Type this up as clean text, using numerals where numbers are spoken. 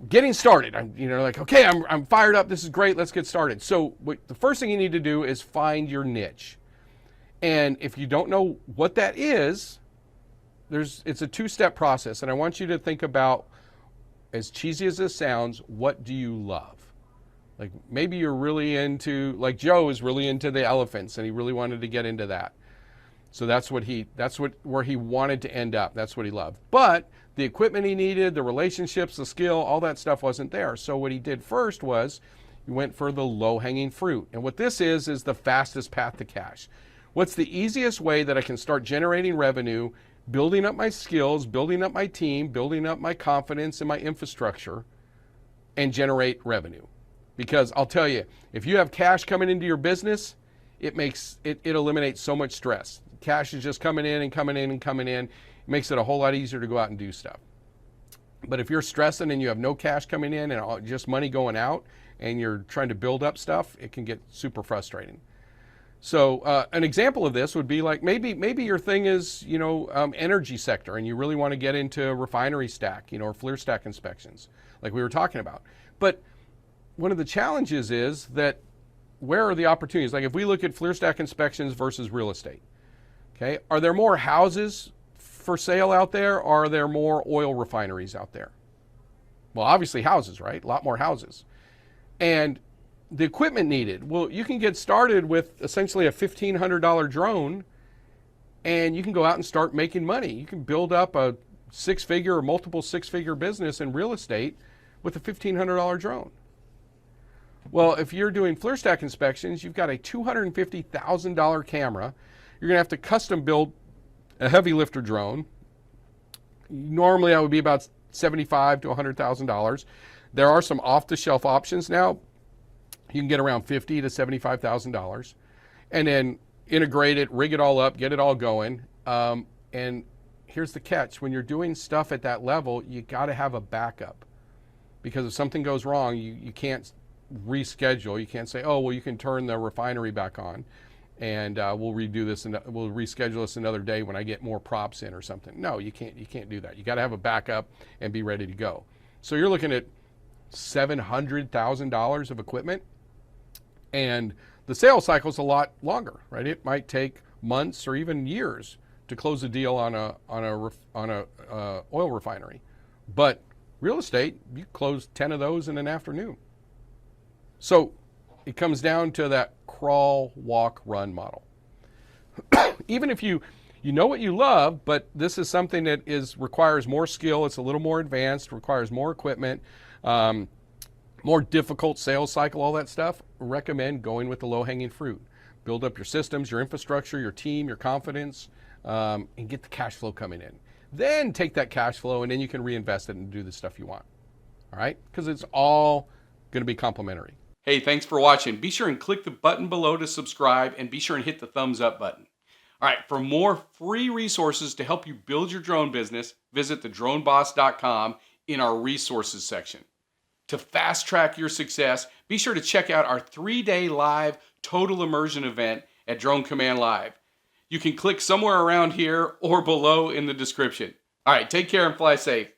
getting started. I'm, like, okay, I'm fired up. This is great. Let's get started. So the first thing you need to do is find your niche. And if you don't know what that is, it's a two-step process. And I want you to think about, as cheesy as this sounds, what do you love? Like maybe you're really into, like Joe is really into the elephants and he really wanted to get into that. So where he wanted to end up. That's what he loved. But the equipment he needed, the relationships, the skill, all that stuff wasn't there. So what he did first was he went for the low-hanging fruit. And what this is the fastest path to cash. What's the easiest way that I can start generating revenue, building up my skills, building up my team, building up my confidence and my infrastructure, and generate revenue? Because I'll tell you, if you have cash coming into your business, it eliminates so much stress. Cash is just coming in and coming in and coming in. It makes it a whole lot easier to go out and do stuff. But if you're stressing and you have no cash coming in and just money going out and you're trying to build up stuff, it can get super frustrating. So an example of this would be like maybe your thing is, energy sector and you really want to get into refinery stack, or FLIR stack inspections like we were talking about. But one of the challenges is that where are the opportunities? Like if we look at FLIR stack inspections versus real estate, okay, are there more houses for sale out there, or are there more oil refineries out there? Well, obviously houses, right? A lot more houses. And the equipment needed, well, you can get started with essentially a $1,500 drone and you can go out and start making money. You can build up a six-figure or multiple six-figure business in real estate with a $1,500 drone. Well, if you're doing FLIR stack inspections, you've got a $250,000 camera. You're going to have to custom build a heavy lifter drone. Normally that would be about $75,000 to $100,000. There are some off-the-shelf options now. You can get around $50,000 to $75,000, and then integrate it, rig it all up, get it all going. And here's the catch: when you're doing stuff at that level, you got to have a backup, because if something goes wrong, you can't reschedule. You can't say, oh well, you can turn the refinery back on, and we'll redo this and we'll reschedule this another day when I get more props in or something. No, you can't. You can't do that. You got to have a backup and be ready to go. So you're looking at $700,000 of equipment. And the sales cycle is a lot longer, right? It might take months or even years to close a deal on a oil refinery. But real estate, you close 10 of those in an afternoon. So it comes down to that crawl, walk, run model. Even if you know what you love, but this is something that requires more skill, it's a little more advanced, requires more equipment, more difficult sales cycle, all that stuff, recommend going with the low-hanging fruit. Build up your systems, your infrastructure, your team, your confidence, and get the cash flow coming in. Then take that cash flow and then you can reinvest it and do the stuff you want. All right? Because it's all going to be complementary. Hey, thanks for watching. Be sure and click the button below to subscribe, and be sure and hit the thumbs up button. All right, for more free resources to help you build your drone business, visit thedroneboss.com in our resources section. To fast track your success, be sure to check out our 3-day live total immersion event at Drone Command Live. You can click somewhere around here or below in the description. All right, take care and fly safe.